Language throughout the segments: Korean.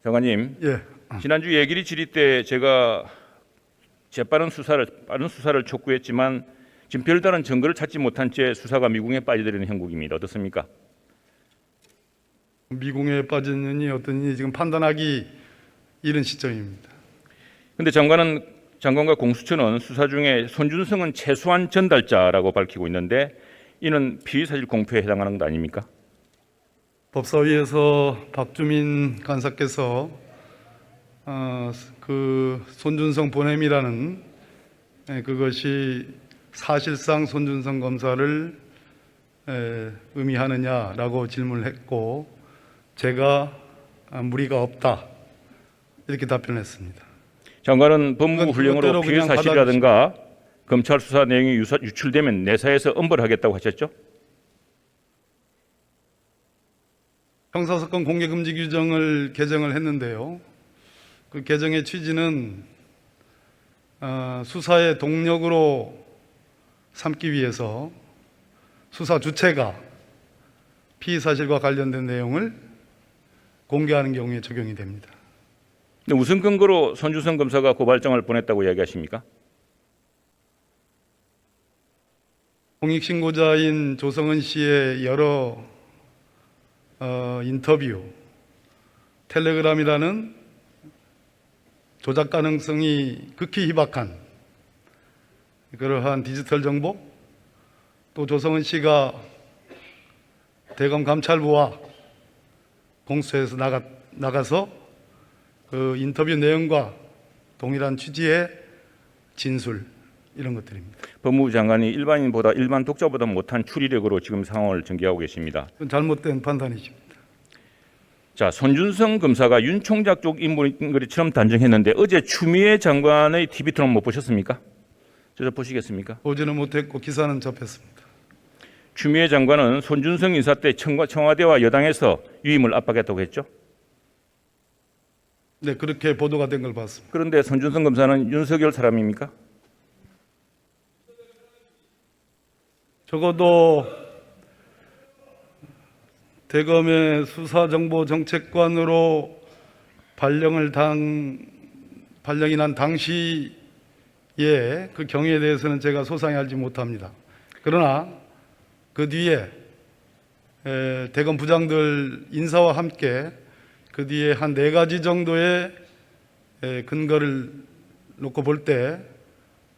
장관님, 예. 지난주 예결위 질의 때 제가 빠른 수사를 촉구했지만 지금 별다른 증거를 찾지 못한 채 수사가 미궁에 빠져들이는 형국입니다. 어떻습니까? 미궁에 빠졌느니 어떠니 지금 판단하기 이른 시점입니다. 그런데 장관과 공수처는 수사 중에 손준성은 최소한 전달자라고 밝히고 있는데 이는 피의사실 공표에 해당하는 것 아닙니까? 법사위에서 박주민 간사께서 그 손준성 보냄이라는 그것이 사실상 손준성 검사를 의미하느냐라고 질문을 했고 제가 무리가 없다 이렇게 답변했습니다. 장관은 법무부 훈령으로 그것대로 피의 그냥 사실이라든가 검찰 수사 내용이 유출되면 내사에서 엄벌하겠다고 하셨죠? 형사사건 공개금지 규정을 개정을 했는데요. 그 개정의 취지는 수사의 동력으로 삼기 위해서 수사 주체가 피의 사실과 관련된 내용을 공개하는 경우에 적용이 됩니다. 근데 무슨 근거로 손준성 검사가 고발장을 보냈다고 이야기하십니까? 공익신고자인 조성은 씨의 여러 인터뷰, 텔레그램이라는 조작 가능성이 극히 희박한 그러한 디지털 정보, 또 조성은 씨가 대검 감찰부와 공수처에서 나가서 그 인터뷰 내용과 동일한 취지의 진술 이런 것들입니다. 법무부 장관이 일반 독자보다 못한 추리력으로 지금 상황을 전개하고 계십니다. 그건 잘못된 판단이십니다. 자, 손준성 검사가 윤 총장 쪽 인물인 것처럼 단정했는데 어제 추미애 장관의 TV 토론 못 보셨습니까? 저 보시겠습니까? 보지는 못했고 기사는 접했습니다. 추미애 장관은 손준성 인사 때 청와대와 여당에서 유임을 압박했다고 했죠. 네, 그렇게 보도가 된 걸 봤습니다. 그런데 손준성 검사는 윤석열 사람입니까? 적어도 대검의 수사정보정책관으로 발령이 난 당시에 그 경위에 대해서는 제가 소상히 알지 못합니다. 그러나 그 뒤에 대검 부장들 인사와 함께 그 뒤에 한 4가지 정도의 근거를 놓고 볼 때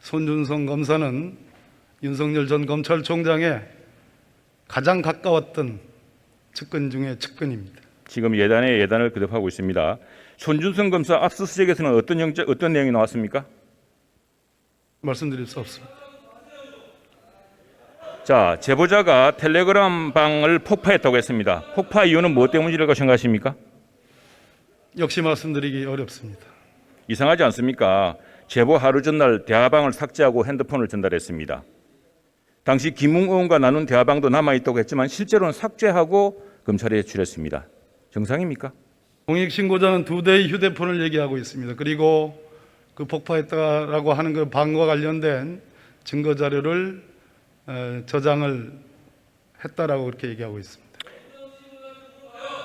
손준성 검사는 윤석열 전 검찰총장에 가장 가까웠던 측근 중에 측근입니다. 지금 예단을 거듭하고 있습니다. 손준성 검사 압수수색에서는 어떤 내용이 나왔습니까? 말씀드릴 수 없습니다. 자, 제보자가 텔레그램 방을 폭파했다고 했습니다. 폭파 이유는 무엇 때문이라고 생각하십니까? 역시 말씀드리기 어렵습니다. 이상하지 않습니까? 제보 하루 전날 대화방을 삭제하고 핸드폰을 전달했습니다. 당시 김웅 의원과 나눈 대화방도 남아있다고 했지만 실제로는 삭제하고 검찰에 제출했습니다. 정상입니까? 공익신고자는 2대의 휴대폰을 얘기하고 있습니다. 그리고 그 폭파했다라고 하는 그 방과 관련된 증거자료를 저장을 했다라고 그렇게 얘기하고 있습니다.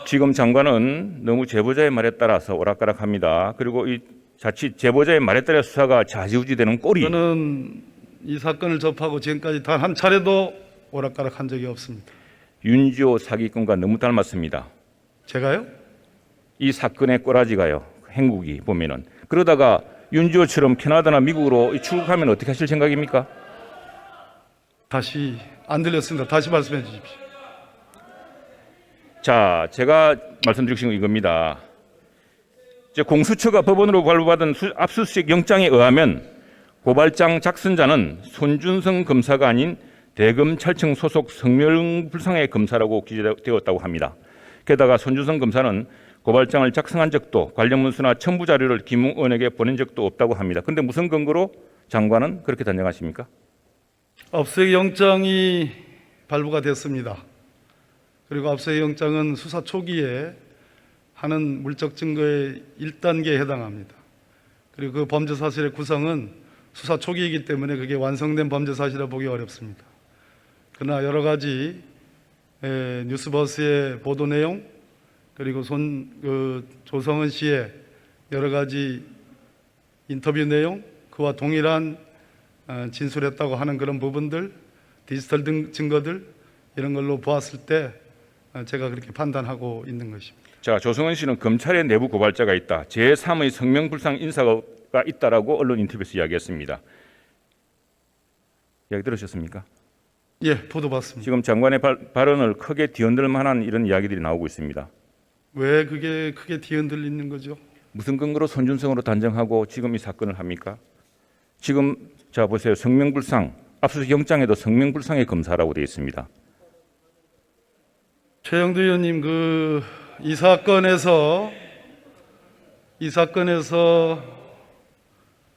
지금 장관은 너무 제보자의 말에 따라서 오락가락합니다. 그리고 이 자칫 제보자의 말에 따라 수사가 좌지우지되는 꼴이 저는 이 사건을 접하고 지금까지 단 한 차례도 오락가락한 적이 없습니다. 윤지호 사기꾼과 너무 닮았습니다. 제가요? 이 사건의 꼬라지가요. 행국이 보면은 그러다가 윤지호처럼 캐나다나 미국으로 출국하면 어떻게 하실 생각입니까? 다시 안 들렸습니다. 다시 말씀해 주십시오. 자, 제가 말씀드리고 싶은 건 이겁니다. 이제 공수처가 법원으로 발부받은 압수수색 영장에 의하면 고발장 작성자는 손준성 검사가 아닌 대검찰청 소속 성명불상의 검사라고 기재되었다고 합니다. 게다가 손준성 검사는 고발장을 작성한 적도 관련 문서나 첨부 자료를 김웅 의원에게 보낸 적도 없다고 합니다. 그런데 무슨 근거로 장관은 그렇게 단정하십니까? 압수수색 영장이 발부가 됐습니다. 그리고 압수수색 영장은 수사 초기에 하는 물적 증거의 1단계에 해당합니다. 그리고 그 범죄 사실의 구성은 수사 초기이기 때문에 그게 완성된 범죄 사실이라 보기 어렵습니다. 그러나 여러 가지 뉴스버스의 보도 내용, 그리고 조성은 씨의 여러 가지 인터뷰 내용, 그와 동일한 진술했다고 하는 그런 부분들, 디지털 증거들 이런 걸로 보았을 때 제가 그렇게 판단하고 있는 것입니다. 자, 조성은 씨는 검찰의 내부 고발자가 있다. 제3의 성명불상 인사가 있다라고 언론 인터뷰에서 이야기했습니다. 이야기 들으셨습니까? 예, 보도받습니다. 지금 장관의 발언을 크게 뒤흔들 만한 이런 이야기들이 나오고 있습니다. 왜 그게 크게 뒤흔들리는 거죠? 무슨 근거로 손준성으로 단정하고 지금 이 사건을 합니까? 지금 자 보세요. 성명불상, 압수수색 영장에도 성명불상의 검사라고 되어 있습니다. 최영두 의원님, 이 사건에서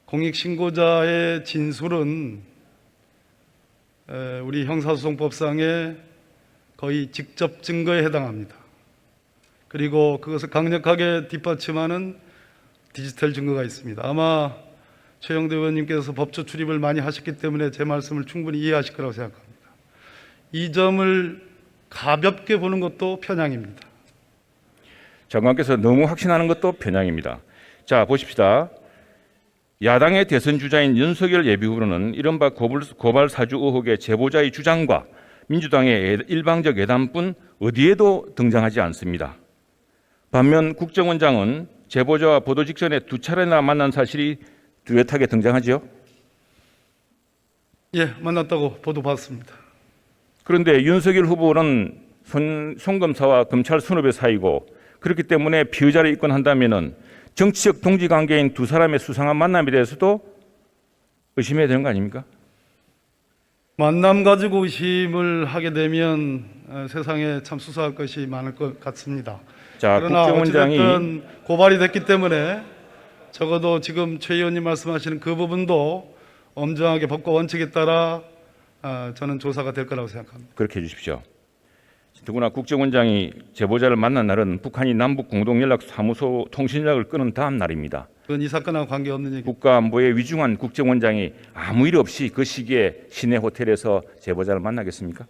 공익신고자의 진술은 우리 형사소송법상의 거의 직접 증거에 해당합니다. 그리고 그것을 강력하게 뒷받침하는 디지털 증거가 있습니다. 아마 최영두 의원님께서 법조 출입을 많이 하셨기 때문에 제 말씀을 충분히 이해하실 거라고 생각합니다. 이 점을 가볍게 보는 것도 편향입니다. 장관께서 너무 확신하는 것도 편향입니다. 자, 보십시다. 야당의 대선 주자인 윤석열 예비후보는 이른바 고발 사주 의혹의 제보자의 주장과 민주당의 일방적 예단뿐 어디에도 등장하지 않습니다. 반면 국정원장은 제보자와 보도 직전에 2차례나 만난 사실이 뚜렷하게 등장하죠. 예, 만났다고 보도받습니다. 그런데 윤석열 후보는 송 검사와 검찰 선후배 사이고 그렇기 때문에 피의자를 입건한다면은 정치적 동지 관계인 두 사람의 수상한 만남에 대해서도 의심해야 되는 거 아닙니까? 만남 가지고 의심을 하게 되면 세상에 참 수사할 것이 많을 것 같습니다. 자, 그러나 국정원장이 어찌됐든 고발이 됐기 때문에 적어도 지금 최 의원님 말씀하시는 그 부분도 엄정하게 법과 원칙에 따라 저는 조사가 될 거라고 생각합니다. 그렇게 해주십시오. 더구나 국정원장이 제보자를 만난 날은 북한이 남북 공동연락사무소 통신연락을 끊은 다음 날입니다. 그건 이 사건하고 관계없는 얘기. 국가안보에 위중한 국정원장이 아무 일 없이 그 시기에 시내 호텔에서 제보자를 만나겠습니까?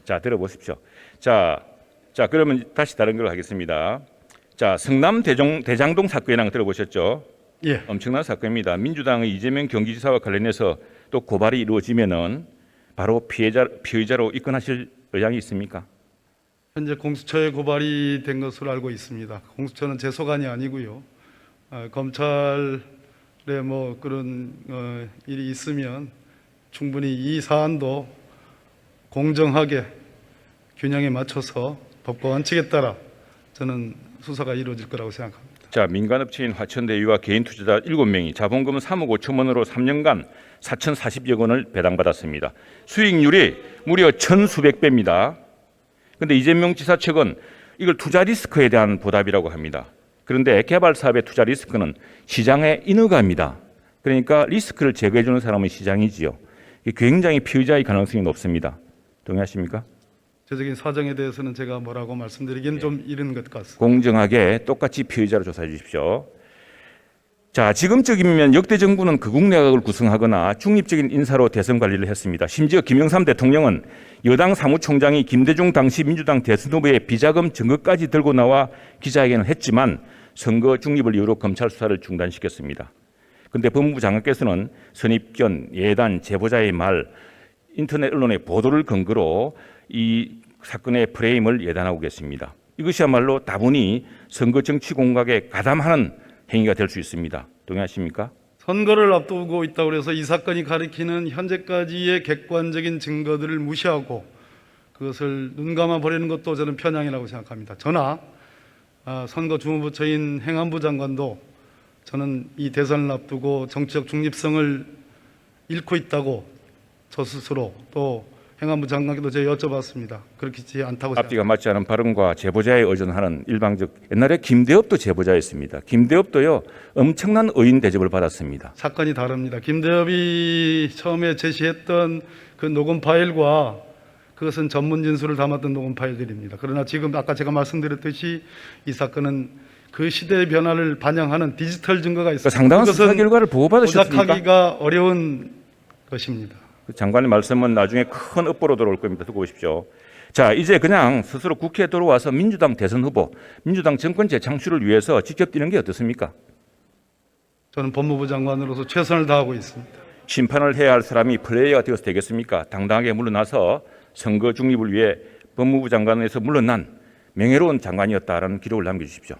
자, 들어보십시오. 자, 그러면 다시 다른 걸로 하겠습니다. 자, 성남 대장동 사건이랑 들어보셨죠? 예. 엄청난 사건입니다. 민주당의 이재명 경기지사와 관련해서 또 고발이 이루어지면은 바로 피의자로 입건하실 의향이 있습니까? 현재 공수처에 고발이 된 것으로 알고 있습니다. 공수처는 제 소관이 아니고요. 검찰에 뭐 그런 일이 있으면 충분히 이 사안도 공정하게 균형에 맞춰서 법과 원칙에 따라 저는 수사가 이루어질 거라고 생각합니다. 자, 민간업체인 화천대유와 개인 투자자 7명이 자본금은 3억 5천만 원으로 3년간 4,040억 원을 배당받았습니다. 수익률이 무려 1,000수백 배입니다. 그런데 이재명 지사 측은 이걸 투자 리스크에 대한 보답이라고 합니다. 그런데 개발 사업의 투자 리스크는 시장에 인허가입니다. 그러니까 리스크를 제거해 주는 사람은 시장이지요. 굉장히 피의자의 가능성이 높습니다. 동의하십니까? 구체적인 사정에 대해서는 제가 뭐라고 말씀드리기는 좀 이른 것 같습니다. 공정하게 똑같이 피의자로 조사해 주십시오. 자, 지금쯤이면 역대 정부는 극우 내각을 구성하거나 중립적인 인사로 대선 관리를 했습니다. 심지어 김영삼 대통령은 여당 사무총장이 김대중 당시 민주당 대선 후보의 비자금 증거까지 들고 나와 기자회견을 했지만 선거 중립을 이유로 검찰 수사를 중단시켰습니다. 그런데 법무부 장관께서는 선입견, 예단, 제보자의 말, 인터넷 언론의 보도를 근거로 이 사건의 프레임을 예단하고 계십니다. 이것이야말로 다분히 선거 정치 공각에 가담하는 행위가 될 수 있습니다. 동의하십니까? 선거를 앞두고 있다고 해서 이 사건이 가리키는 현재까지의 객관적인 증거들을 무시하고 그것을 눈감아 버리는 것도 저는 편향이라고 생각합니다. 저나 선거 주무부처인 행안부 장관도 저는 이 대선을 앞두고 정치적 중립성을 잃고 있다고 저 스스로 또 행안부 장관께도 제가 여쭤봤습니다. 그렇지 않다고 앞뒤가 맞지 않은 발언과 제보자에 의존하는 일방적, 옛날에 김대엽도 제보자였습니다. 김대엽도요 엄청난 의인 대접을 받았습니다. 사건이 다릅니다. 김대엽이 처음에 제시했던 그 녹음 파일과 그것은 전문 진술을 담았던 녹음 파일들입니다. 그러나 지금 아까 제가 말씀드렸듯이 이 사건은 그 시대의 변화를 반영하는 디지털 증거가 있습니다. 상당한 수사 결과를 보고받으셨습니까? 조작하기가 어려운 것입니다. 그 장관의 말씀은 나중에 큰 업보로 들어올 겁니다. 두고 보십시오. 자, 이제 그냥 스스로 국회에 들어와서 민주당 대선 후보, 민주당 정권 재창출을 위해서 직접 뛰는 게 어떻습니까? 저는 법무부 장관으로서 최선을 다하고 있습니다. 심판을 해야 할 사람이 플레이어가 되어서 되겠습니까? 당당하게 물러나서 선거 중립을 위해 법무부 장관에서 물러난 명예로운 장관이었다라는 기록을 남겨주십시오.